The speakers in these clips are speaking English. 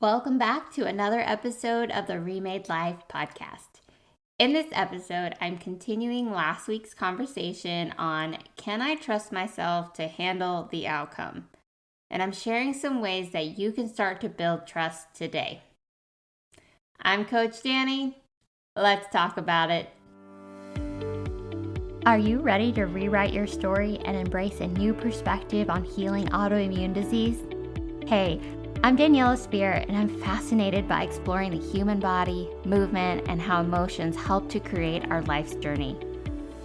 Welcome back to another episode of the Remade Life podcast. In this episode, I'm continuing last week's conversation on can I trust myself to handle the outcome? And I'm sharing some ways that you can start to build trust today. I'm Coach Danny. Let's talk about it. Are you ready to rewrite your story and embrace a new perspective on healing autoimmune disease? Hey, I'm Daniela Spear, and I'm fascinated by exploring the human body, movement, and how emotions help to create our life's journey.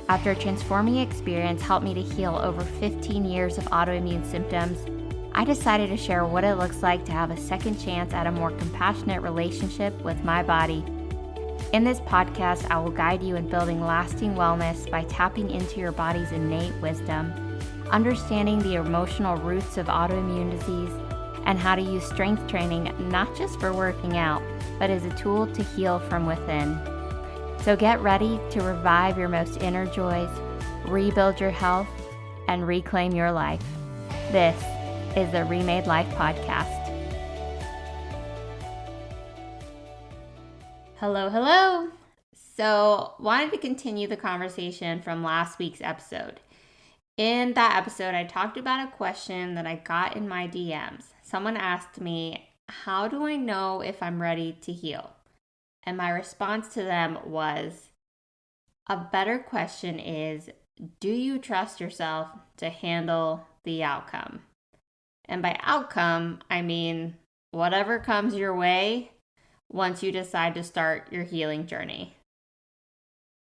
After a transforming experience helped me to heal over 15 years of autoimmune symptoms, I decided to share what it looks like to have a second chance at a more compassionate relationship with my body. In this podcast, I will guide you in building lasting wellness by tapping into your body's innate wisdom, understanding the emotional roots of autoimmune disease, and how to use strength training not just for working out, but as a tool to heal from within. So get ready to revive your most inner joys, rebuild your health, and reclaim your life. This is the Remade Life podcast. Hello. So, wanted to continue the conversation from last week's episode. In that episode, I talked about a question that I got in my DMs. Someone asked me, how do I know if I'm ready to heal? And my response to them was, a better question is, do you trust yourself to handle the outcome? And by outcome, I mean whatever comes your way once you decide to start your healing journey.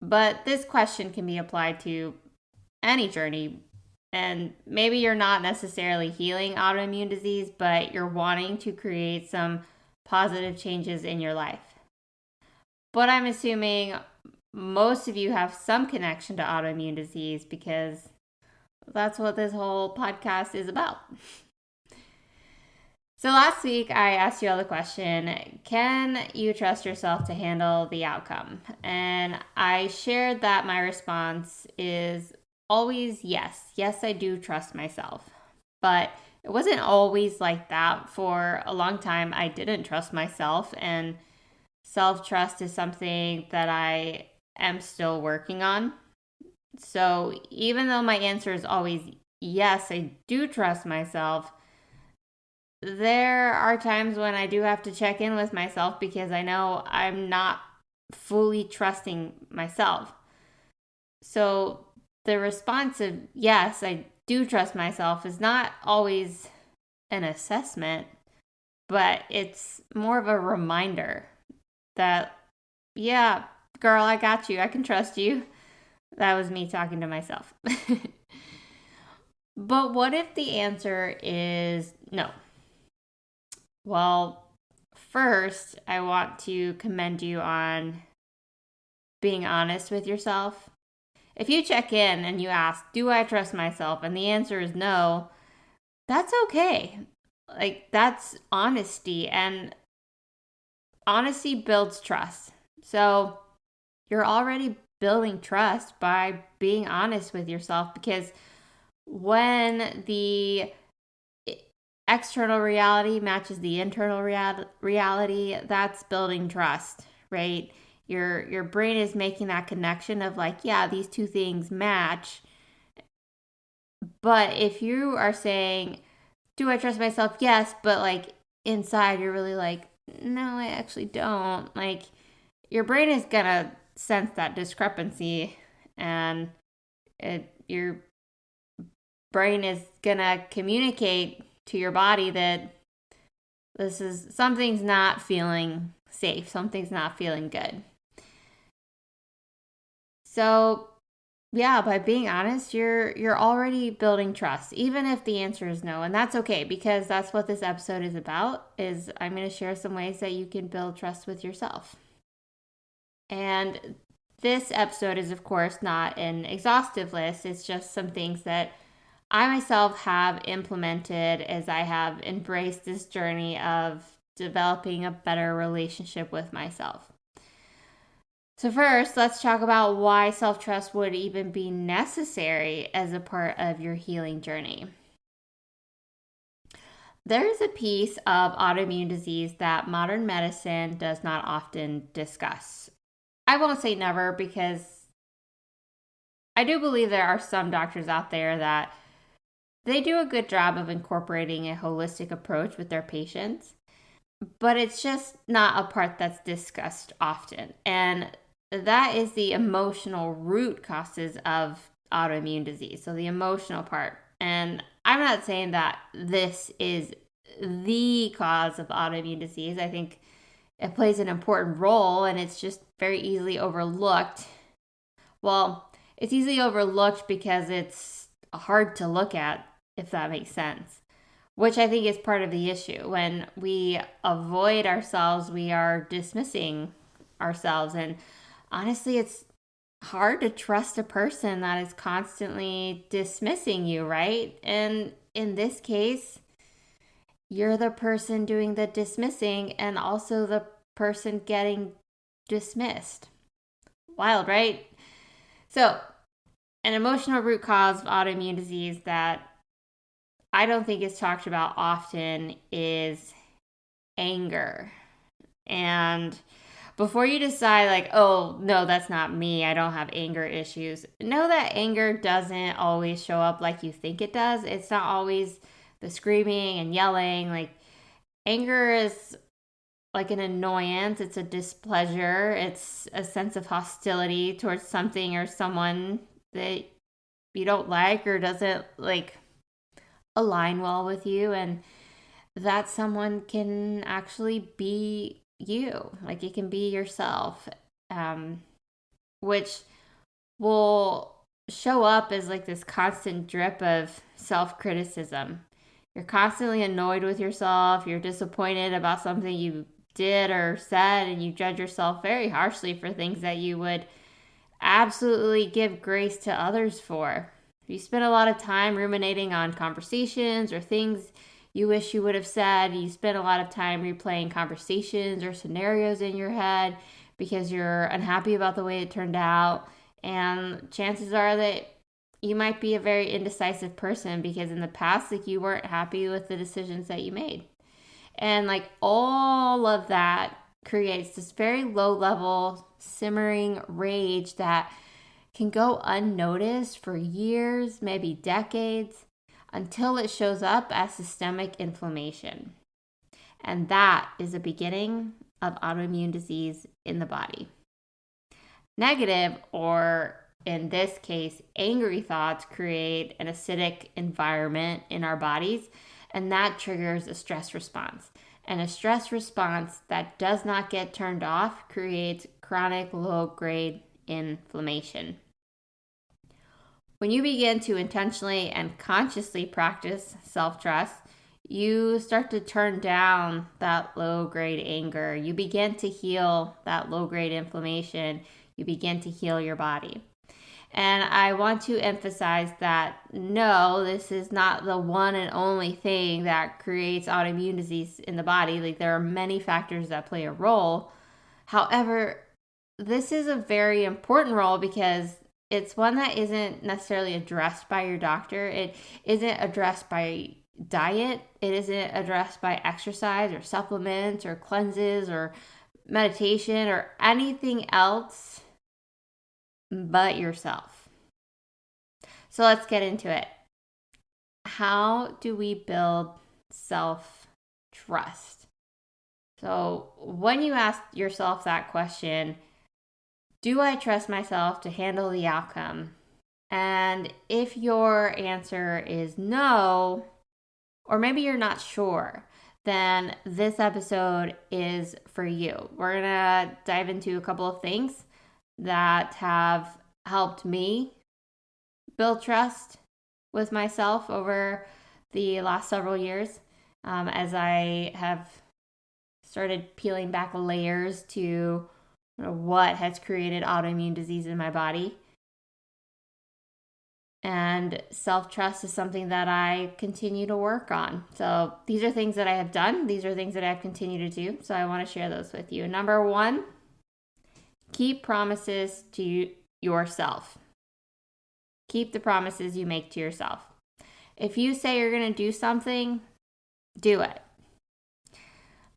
But this question can be applied to any journey, and maybe you're not necessarily healing autoimmune disease, but you're wanting to create some positive changes in your life. But I'm assuming most of you have some connection to autoimmune disease because that's what this whole podcast is about. So last week, I asked you all the question, can you trust yourself to handle the outcome? And I shared that my response is always yes. Yes, I do trust myself. But it wasn't always like that. For a long time, I didn't trust myself. And self-trust is something that I am still working on. So even though my answer is always yes, I do trust myself, there are times when I do have to check in with myself because I know I'm not fully trusting myself. So the response of yes, I do trust myself is not always an assessment, but it's more of a reminder that, yeah, girl, I got you. I can trust you. That was me talking to myself. But what if the answer is no? Well, first, I want to commend you on being honest with yourself. If you check in and you ask, do I trust myself? And the answer is no, that's okay. That's honesty, and honesty builds trust. So you're already building trust by being honest with yourself, because when the external reality matches the internal reality, that's building trust, right? Your brain is making that connection of like, yeah, these two things match. But if you are saying, do I trust myself? Yes, but like inside you're really like, no, I actually don't. Like, your brain is gonna sense that discrepancy, and your brain is gonna communicate to your body that something's not feeling safe, something's not feeling good. So yeah, by being honest, you're already building trust, even if the answer is no. And that's okay, because that's what this episode is about. Is I'm going to share some ways that you can build trust with yourself. And this episode is, of course, not an exhaustive list. It's just some things that I myself have implemented as I have embraced this journey of developing a better relationship with myself. So first, let's talk about why self-trust would even be necessary as a part of your healing journey. There is a piece of autoimmune disease that modern medicine does not often discuss. I won't say never, because I do believe there are some doctors out there that they do a good job of incorporating a holistic approach with their patients, but it's just not a part that's discussed often. And that is the emotional root causes of autoimmune disease. So the emotional part. And I'm not saying that this is the cause of autoimmune disease. I think it plays an important role, and it's just very easily overlooked. Well, it's easily overlooked because it's hard to look at, if that makes sense, which I think is part of the issue. When we avoid ourselves, we are dismissing ourselves. And honestly, it's hard to trust a person that is constantly dismissing you, right? And in this case, you're the person doing the dismissing and also the person getting dismissed. Wild, right? So, an emotional root cause of autoimmune disease that I don't think is talked about often is anger. And before you decide, like, oh, no, that's not me, I don't have anger issues, know that anger doesn't always show up like you think it does. It's not always the screaming and yelling. Like, anger is like an annoyance, it's a displeasure, it's a sense of hostility towards something or someone that you don't like or doesn't like align well with you. And that someone can actually be you, like it can be yourself, which will show up as like this constant drip of self-criticism. You're constantly annoyed with yourself, you're disappointed about something you did or said, and you judge yourself very harshly for things that you would absolutely give grace to others for. You spend a lot of time ruminating on conversations or things you wish you would have said. You spend a lot of time replaying conversations or scenarios in your head because you're unhappy about the way it turned out. And chances are that you might be a very indecisive person because in the past, like, you weren't happy with the decisions that you made. And like all of that creates this very low level simmering rage that can go unnoticed for years, maybe decades, until it shows up as systemic inflammation. And that is the beginning of autoimmune disease in the body. Negative, or in this case, angry thoughts create an acidic environment in our bodies, and that triggers a stress response. And a stress response that does not get turned off creates chronic low-grade inflammation. When you begin to intentionally and consciously practice self-trust, you start to turn down that low-grade anger. You begin to heal that low-grade inflammation. You begin to heal your body. And I want to emphasize that no, this is not the one and only thing that creates autoimmune disease in the body. Like, there are many factors that play a role. However, this is a very important role because it's one that isn't necessarily addressed by your doctor. It isn't addressed by diet. It isn't addressed by exercise or supplements or cleanses or meditation or anything else but yourself. So let's get into it. How do we build self-trust? So when you ask yourself that question, do I trust myself to handle the outcome? And if your answer is no, or maybe you're not sure, then this episode is for you. We're going to dive into a couple of things that have helped me build trust with myself over the last several years, as I have started peeling back layers to what has created autoimmune disease in my body. And self-trust is something that I continue to work on. So these are things that I have done. These are things that I've continued to do. So I want to share those with you. Number one, keep promises to yourself. Keep the promises you make to yourself. If you say you're going to do something, Do it.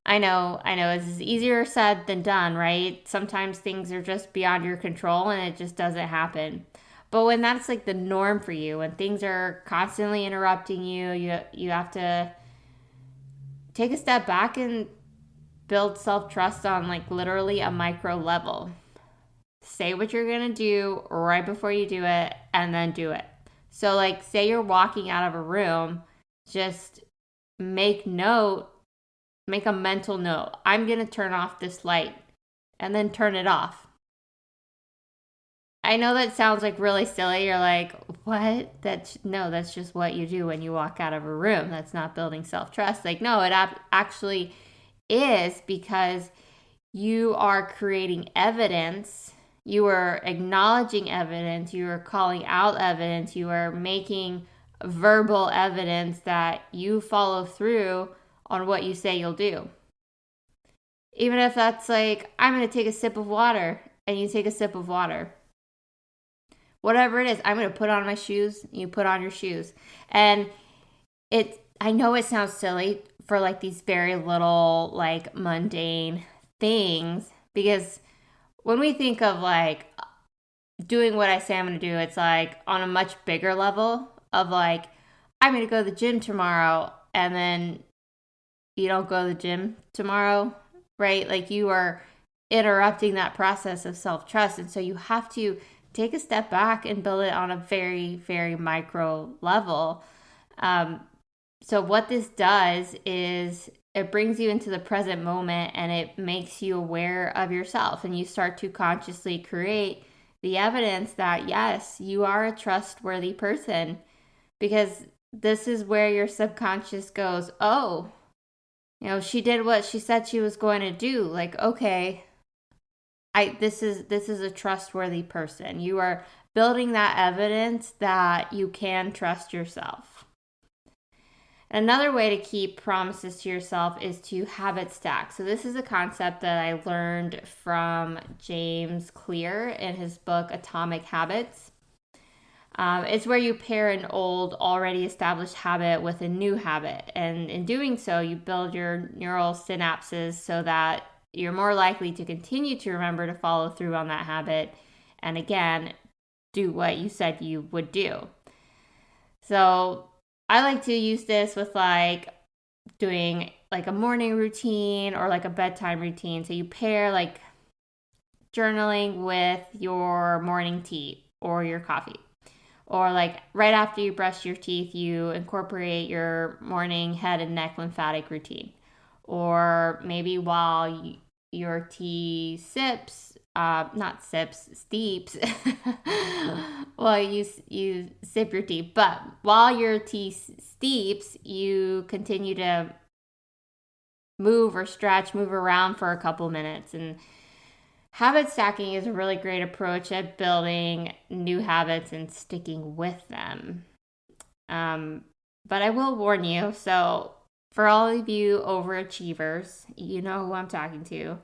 I know this is easier said than done, right? Sometimes things are just beyond your control and it just doesn't happen. But when that's like the norm for you, when things are constantly interrupting you, you have to take a step back and build self-trust on like literally a micro level. Say what you're going to do right before you do it and then do it. So like say you're walking out of a room, just make a mental note. I'm going to turn off this light and then turn it off. I know that sounds like really silly. You're like, what? That's just what you do when you walk out of a room. That's not building self-trust. Like, no, it actually is, because you are creating evidence. You are acknowledging evidence. You are calling out evidence. You are making verbal evidence that you follow through on what you say you'll do. Even if that's like, I'm going to take a sip of water, and you take a sip of water. Whatever it is, I'm going to put on my shoes, you put on your shoes. And I know it sounds silly for like these very little like mundane things, because when we think of like doing what I say I'm going to do, it's like on a much bigger level of like, I'm going to go to the gym tomorrow, and then you don't go to the gym tomorrow, right? Like you are interrupting that process of self-trust. And so you have to take a step back and build it on a very, very micro level. So what this does is it brings you into the present moment, and it makes you aware of yourself, and you start to consciously create the evidence that yes, you are a trustworthy person, because this is where your subconscious goes, oh, she did what she said she was going to do. Like, okay, this is a trustworthy person. You are building that evidence that you can trust yourself. Another way to keep promises to yourself is to habit stack. So this is a concept that I learned from James Clear in his book Atomic Habits. It's where you pair an old, already established habit with a new habit. And in doing so, you build your neural synapses so that you're more likely to continue to remember to follow through on that habit. And again, do what you said you would do. So I like to use this with like doing like a morning routine or like a bedtime routine. So you pair like journaling with your morning tea or your coffee. Or like right after you brush your teeth, you incorporate your morning head and neck lymphatic routine. Or maybe while your tea steeps, well, you sip your tea, but while your tea steeps, you continue to move or stretch, move around for a couple minutes. And habit stacking is a really great approach at building new habits and sticking with them. But I will warn you, so for all of you overachievers, you know who I'm talking to.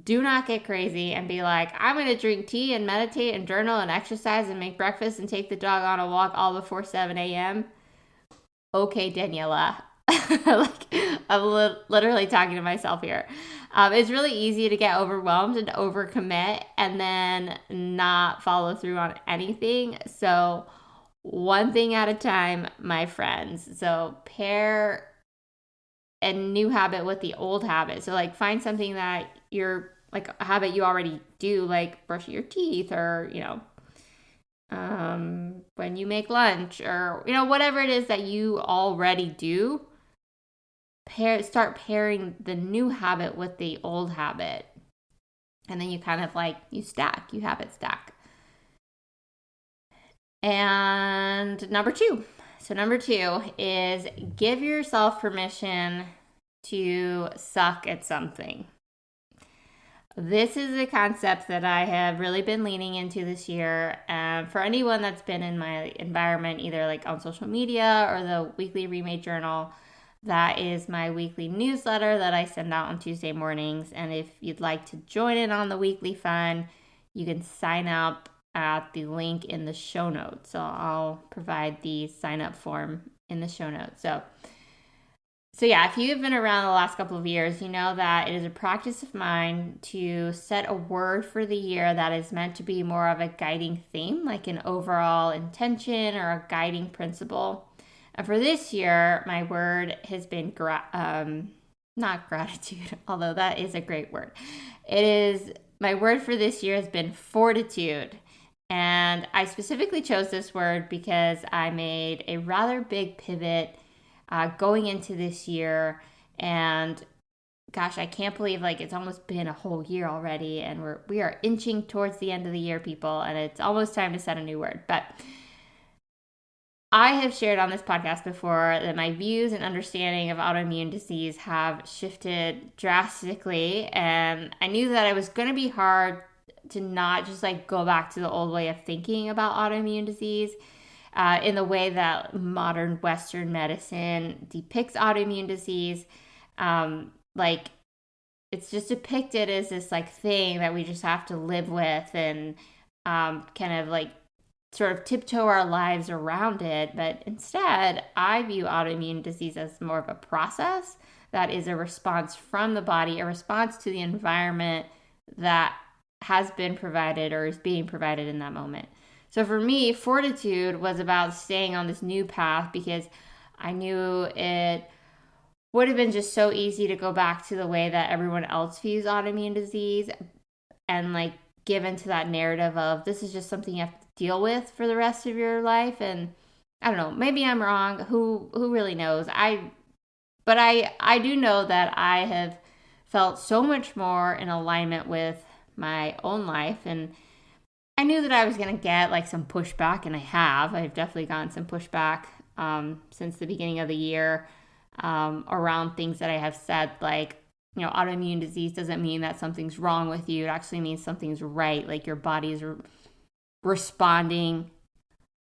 Do not get crazy and be like, I'm going to drink tea and meditate and journal and exercise and make breakfast and take the dog on a walk all before 7 a.m. Okay, Daniela. Like, I'm literally talking to myself here. It's really easy to get overwhelmed and overcommit and then not follow through on anything. So one thing at a time, my friends. So pair a new habit with the old habit. So like find something that you're like a habit you already do, like brushing your teeth, or when you make lunch, or whatever it is that you already do. Start pairing the new habit with the old habit, and then you kind of like you habit stack. And number two is give yourself permission to suck at something. This is a concept that I have really been leaning into this year. For anyone that's been in my environment, either like on social media or the weekly Remade Journal, that is my weekly newsletter that I send out on Tuesday mornings. And if you'd like to join in on the weekly fun, you can sign up at the link in the show notes. So I'll provide the sign up form in the show notes. So So yeah, if you've been around the last couple of years, you know that it is a practice of mine to set a word for the year that is meant to be more of a guiding theme, like an overall intention or a guiding principle. And for this year, my word has been not gratitude, although that is a great word. My word for this year has been fortitude. And I specifically chose this word because I made a rather big pivot going into this year. And gosh, I can't believe like it's almost been a whole year already, and we are inching towards the end of the year, people, and it's almost time to set a new word. But I have shared on this podcast before that my views and understanding of autoimmune disease have shifted drastically, and I knew that it was going to be hard to not just like go back to the old way of thinking about autoimmune disease in the way that modern Western medicine depicts autoimmune disease. Like it's just depicted as this like thing that we just have to live with and kind of like sort of tiptoe our lives around it. But instead, I view autoimmune disease as more of a process that is a response from the body, a response to the environment that has been provided or is being provided in that moment. So for me, fortitude was about staying on this new path because I knew it would have been just so easy to go back to the way that everyone else views autoimmune disease and like give into that narrative of this is just something you have to deal with for the rest of your life. And I don't know, maybe I'm wrong. Who really knows? But I do know that I have felt so much more in alignment with my own life, and I knew that I was going to get like some pushback, and I've definitely gotten some pushback since the beginning of the year around things that I have said, like, you know, autoimmune disease doesn't mean that something's wrong with you. It actually means something's right. Like your body is responding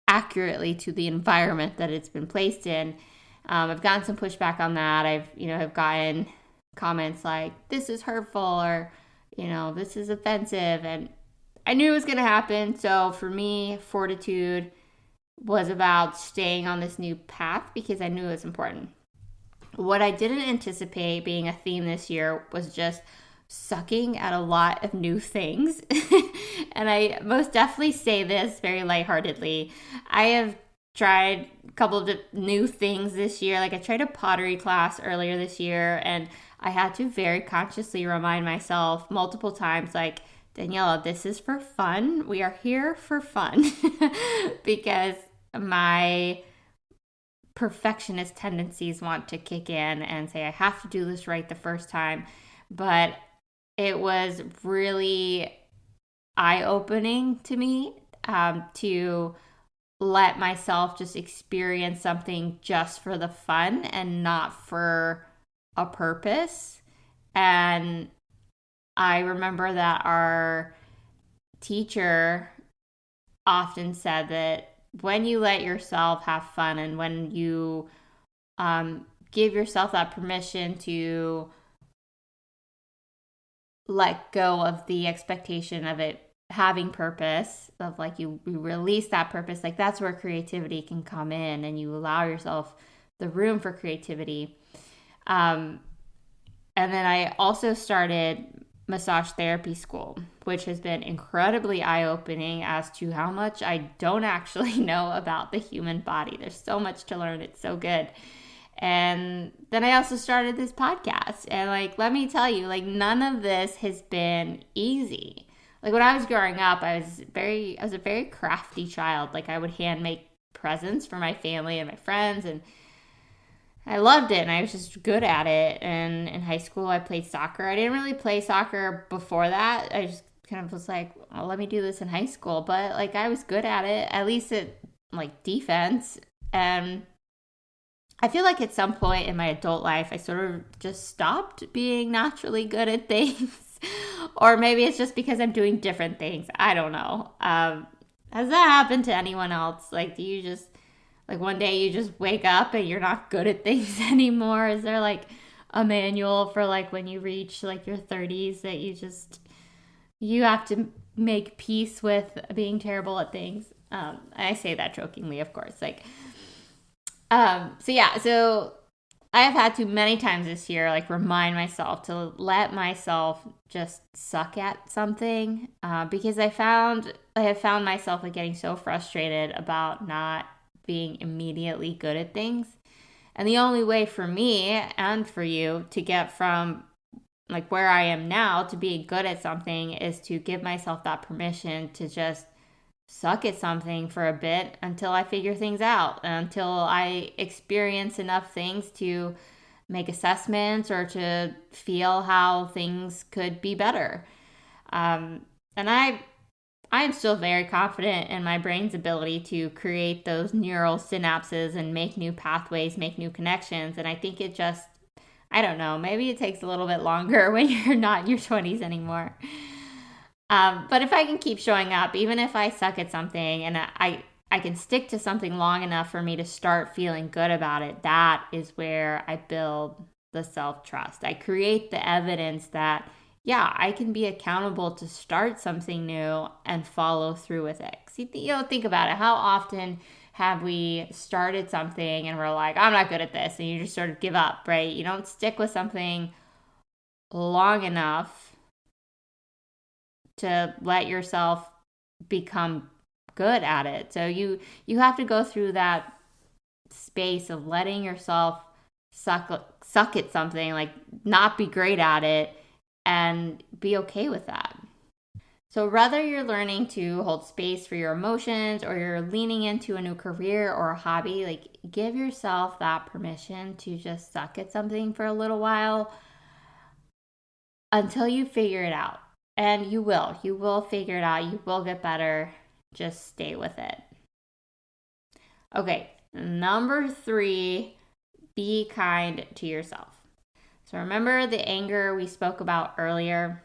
accurately to the environment that it's been placed in. I've gotten some pushback on that. I've gotten comments like, this is hurtful, or, you know, this is offensive. And I knew it was going to happen. So for me, fortitude was about staying on this new path because I knew it was important. What I didn't anticipate being a theme this year was just sucking at a lot of new things. And I most definitely say this very lightheartedly. I have tried a couple of new things this year. Like I tried a pottery class earlier this year, and I had to very consciously remind myself multiple times, like, Daniela, this is for fun. We are here for fun. Because my perfectionist tendencies want to kick in and say, I have to do this right the first time. But it was really eye-opening to me to let myself just experience something just for the fun and not for a purpose. And I remember that our teacher often said that when you let yourself have fun and when you give yourself that permission to let go of the expectation of it having purpose, of like you release that purpose, like that's where creativity can come in, and you allow yourself the room for creativity. And then I also started massage therapy school, which has been incredibly eye-opening as to how much I don't actually know about the human body. There's so much to learn. It's so good. And then I also started this podcast. And like, let me tell you, like none of this has been easy. Like when I was growing up, I was a very crafty child. Like I would hand make presents for my family and my friends, and I loved it, and I was just good at it. And in high school, I played soccer. I didn't really play soccer before that. I just kind of was like, well, let me do this in high school. But like, I was good at it, at least at like defense. And I feel like at some point in my adult life, I sort of just stopped being naturally good at things. Or maybe it's just because I'm doing different things. I don't know. Has that happened to anyone else? Like, do you just, like one day you just wake up and you're not good at things anymore? Is there like a manual for like when you reach like your 30s that you have to make peace with being terrible at things? I say that jokingly, of course. Like, so I have had to many times this year, like remind myself to let myself just suck at something, because I have found myself like getting so frustrated about not being immediately good at things. And the only way for me and for you to get from like where I am now to being good at something is to give myself that permission to just suck at something for a bit until I figure things out, until I experience enough things to make assessments or to feel how things could be better. And I am still very confident in my brain's ability to create those neural synapses and make new pathways, make new connections. And I think it just, I don't know, maybe it takes a little bit longer when you're not in your 20s anymore. But if I can keep showing up, even if I suck at something and I can stick to something long enough for me to start feeling good about it, that is where I build the self-trust. I create the evidence that, yeah, I can be accountable to start something new and follow through with it. Think about it. How often have we started something and we're like, I'm not good at this, and you just sort of give up, right? You don't stick with something long enough to let yourself become good at it. So you have to go through that space of letting yourself suck at something, like not be great at it, and be okay with that. So whether you're learning to hold space for your emotions or you're leaning into a new career or a hobby, like give yourself that permission to just suck at something for a little while until you figure it out. And you will figure it out. You will get better. Just stay with it. Okay, number 3, be kind to yourself. So remember the anger we spoke about earlier?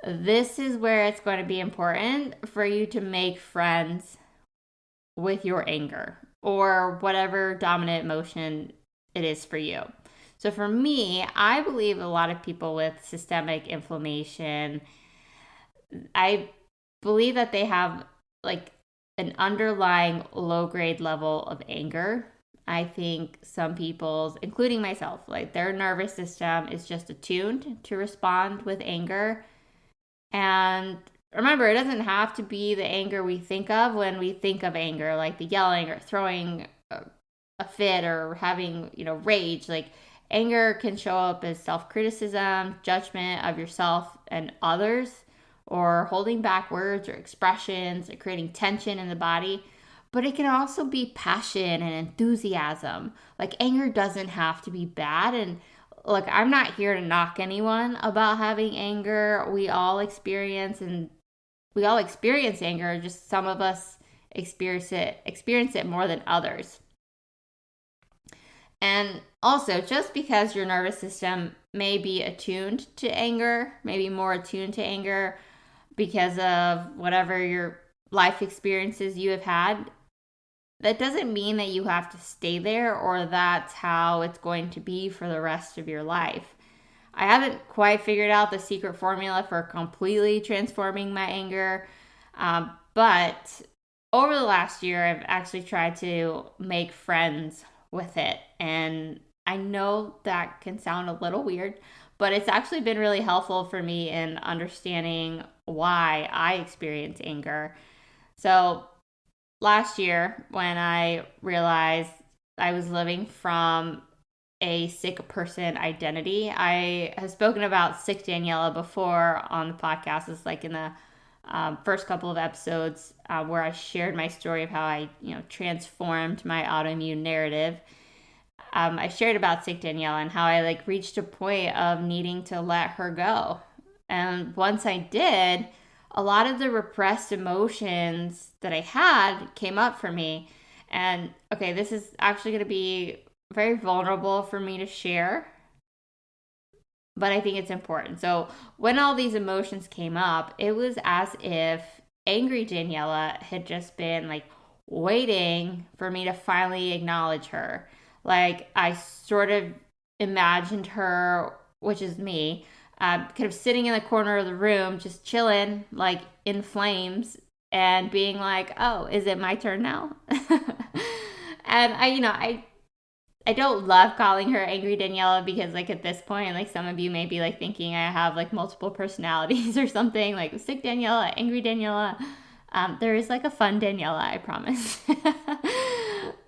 This is where it's going to be important for you to make friends with your anger or whatever dominant emotion it is for you. So for me, I believe a lot of people with systemic inflammation, I believe that they have like an underlying low grade level of anger. I think some people's, including myself, like their nervous system is just attuned to respond with anger. And remember, it doesn't have to be the anger we think of when we think of anger, like the yelling or throwing a fit or having, rage. Like anger can show up as self-criticism, judgment of yourself and others, or holding back words or expressions, or creating tension in the body. But it can also be passion and enthusiasm. Like anger doesn't have to be bad. And look, I'm not here to knock anyone about having anger. We all experience anger. Just some of us experience it more than others. And also, just because your nervous system may be attuned to anger, maybe more attuned to anger because of whatever your life experiences you have had, that doesn't mean that you have to stay there or that's how it's going to be for the rest of your life. I haven't quite figured out the secret formula for completely transforming my anger, but over the last year, I've actually tried to make friends with it. And I know that can sound a little weird, but it's actually been really helpful for me in understanding why I experience anger. So last year, when I realized I was living from a sick person identity, I have spoken about sick Daniela before on the podcast. It's like in the first couple of episodes where I shared my story of how I, transformed my autoimmune narrative. I shared about sick Daniela and how I reached a point of needing to let her go. And once I did, a lot of the repressed emotions that I had came up for me. And okay, this is actually going to be very vulnerable for me to share, but I think it's important. So when all these emotions came up, it was as if angry Daniela had just been waiting for me to finally acknowledge her. I sort of imagined her, which is me, kind of sitting in the corner of the room, just chilling, in flames, and being like, "Oh, is it my turn now?" And I I don't love calling her Angry Daniela because, like, at this point, like, some of you may be, like, thinking I have, like, multiple personalities or something, like, sick Daniela, angry Daniela. There is, like, a fun Daniela, I promise.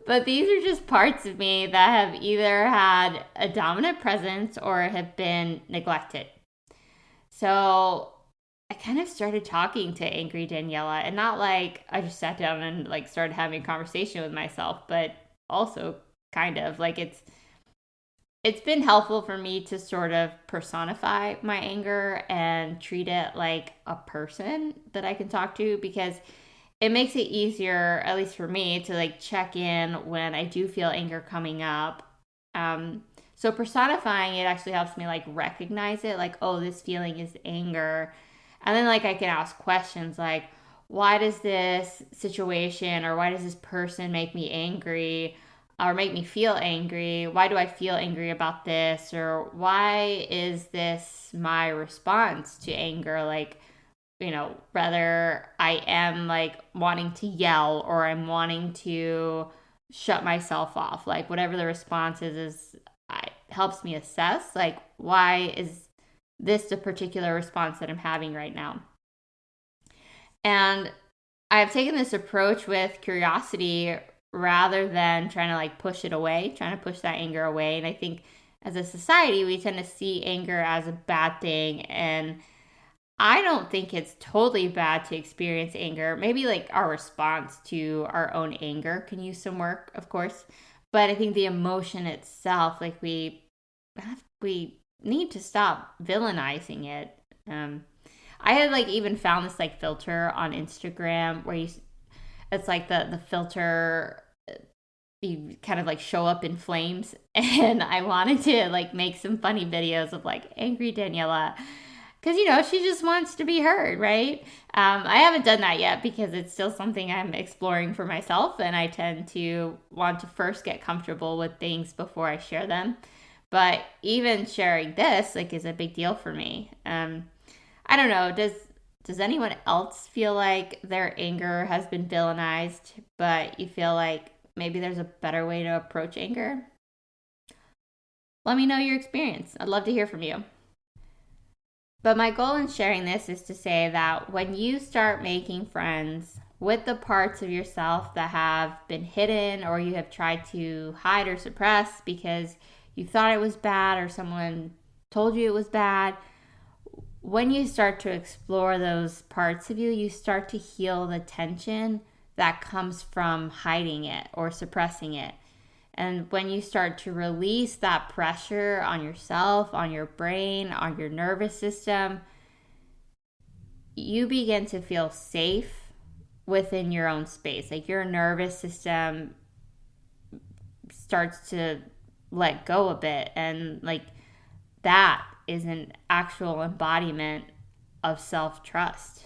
But these are just parts of me that have either had a dominant presence or have been neglected. So I kind of started talking to angry Daniela, and not like I just sat down and like started having a conversation with myself, but also kind of like it's been helpful for me to sort of personify my anger and treat it like a person that I can talk to, because it makes it easier, at least for me, to like check in when I do feel anger coming up. So personifying it actually helps me like recognize it, like, oh, this feeling is anger. And then like I can ask questions like, why does this situation or why does this person make me angry or make me feel angry? Why do I feel angry about this? Or why is this my response to anger? Like, whether I am like wanting to yell or I'm wanting to shut myself off, like whatever the response is helps me assess like, why is this the particular response that I'm having right now? And I've taken this approach with curiosity rather than trying to like push it away, trying to push that anger away. And I think as a society, we tend to see anger as a bad thing. And I don't think it's totally bad to experience anger. Maybe like our response to our own anger can use some work, of course. But I think the emotion itself, like we need to stop villainizing it. I had like even found this like filter on Instagram where it's like the filter, you kind of like show up in flames, and I wanted to like make some funny videos of like angry Daniela, because she just wants to be heard, right? I haven't done that yet because it's still something I'm exploring for myself, and I tend to want to first get comfortable with things before I share them. But even sharing this like is a big deal for me. I don't know. Does anyone else feel like their anger has been villainized, but you feel like maybe there's a better way to approach anger? Let me know your experience. I'd love to hear from you. But my goal in sharing this is to say that when you start making friends with the parts of yourself that have been hidden or you have tried to hide or suppress because you thought it was bad or someone told you it was bad, when you start to explore those parts of you, you start to heal the tension that comes from hiding it or suppressing it. And when you start to release that pressure on yourself, on your brain, on your nervous system, you begin to feel safe within your own space. Like your nervous system starts to let go a bit, and like that is an actual embodiment of self-trust.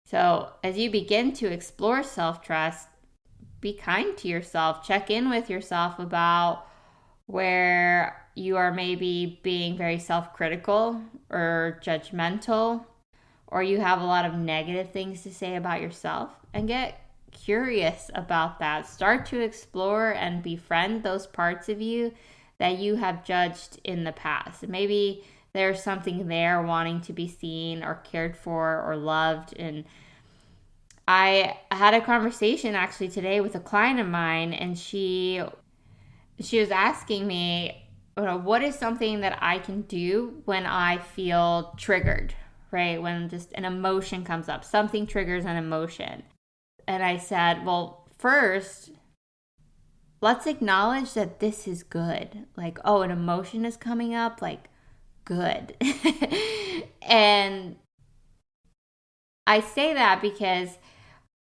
So as you begin to explore self-trust, be kind to yourself. Check in with yourself about where you are maybe being very self-critical or judgmental, or you have a lot of negative things to say about yourself, and get curious about that. Start to explore and befriend those parts of you that you have judged in the past. Maybe there's something there wanting to be seen or cared for or loved. And I had a conversation actually today with a client of mine, and she was asking me, what is something that I can do when I feel triggered, right? When just an emotion comes up, something triggers an emotion. And I said, well, first, let's acknowledge that this is good. Like, oh, an emotion is coming up, like, good. And I say that because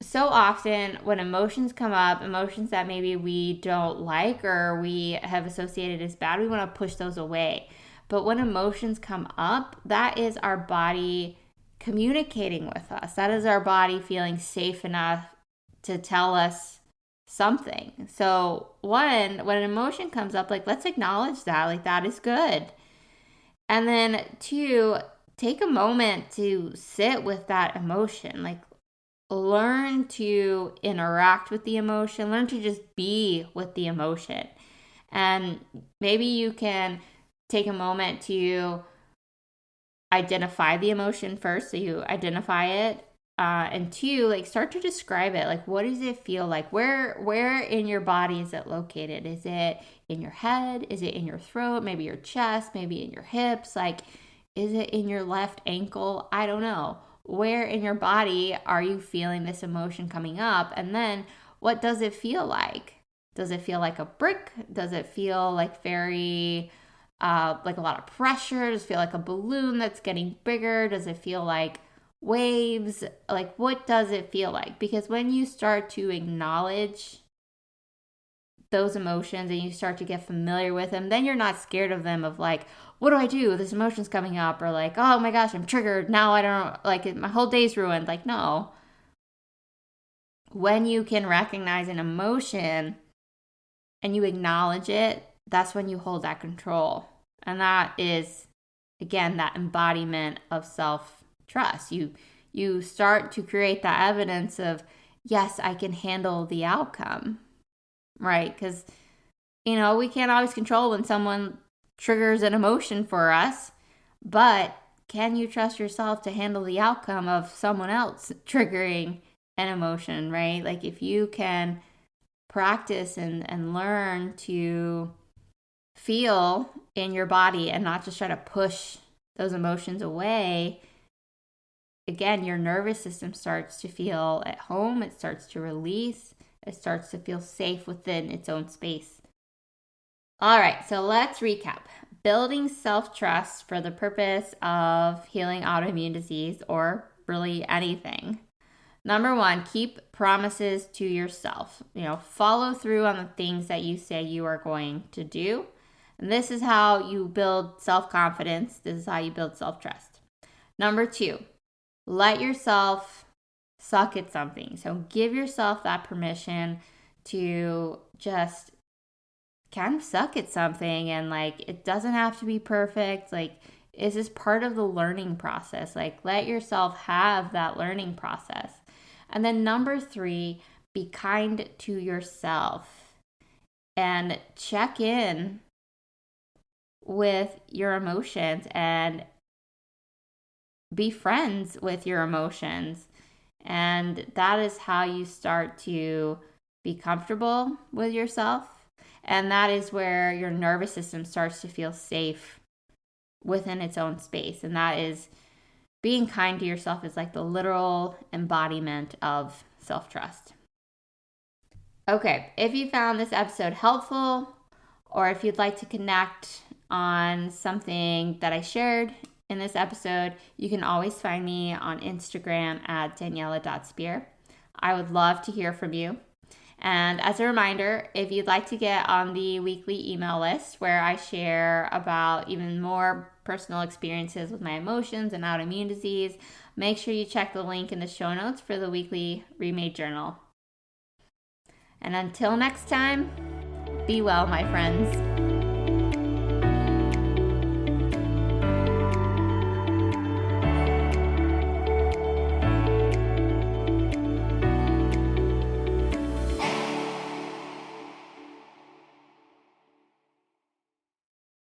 so often when emotions come up, emotions that maybe we don't like or we have associated as bad, we want to push those away. But when emotions come up, that is our body communicating with us. That is our body feeling safe enough to tell us something. So one, when an emotion comes up, like, let's acknowledge that, like, that is good. And then two, take a moment to sit with that emotion. Like, learn to interact with the emotion, learn to just be with the emotion. And maybe you can take a moment to identify the emotion first. So you identify it. And two, like start to describe it. Like, what does it feel like? Where in your body is it located? Is it in your head? Is it in your throat? Maybe your chest? Maybe in your hips? Like, is it in your left ankle? I don't know. Where in your body are you feeling this emotion coming up? And then what does it feel like? Does it feel like a brick? Does it feel like very, like a lot of pressure? Does it feel like a balloon that's getting bigger? Does it feel like waves? Like, what does it feel like? Because when you start to acknowledge those emotions and you start to get familiar with them, then you're not scared of them, of like, what do I do? This emotion's coming up, or like, oh my gosh, I'm triggered. Now I don't, like, my whole day's ruined. Like, no. When you can recognize an emotion and you acknowledge it, that's when you hold that control. And that is, again, that embodiment of self-trust. You start to create that evidence of, yes, I can handle the outcome, right? Because, we can't always control when someone triggers an emotion for us, but can you trust yourself to handle the outcome of someone else triggering an emotion, right? Like, if you can practice and learn to feel in your body and not just try to push those emotions away, again, your nervous system starts to feel at home. It starts to release. It starts to feel safe within its own space. All right, so let's recap. Building self-trust for the purpose of healing autoimmune disease, or really anything. Number one, keep promises to yourself. Follow through on the things that you say you are going to do. And this is how you build self-confidence. This is how you build self-trust. Number two, let yourself suck at something. So give yourself that permission to just kind of suck at something, and like, it doesn't have to be perfect. Like, is this part of the learning process? Like, let yourself have that learning process. And then number three, be kind to yourself and check in with your emotions and be friends with your emotions. And that is how you start to be comfortable with yourself. And that is where your nervous system starts to feel safe within its own space. And that is, being kind to yourself is like the literal embodiment of self-trust. Okay, if you found this episode helpful, or if you'd like to connect on something that I shared in this episode, you can always find me on Instagram at Daniela.Spear. I would love to hear from you. And as a reminder, if you'd like to get on the weekly email list where I share about even more personal experiences with my emotions and autoimmune disease, make sure you check the link in the show notes for the weekly Remade Journal. And until next time, be well, my friends.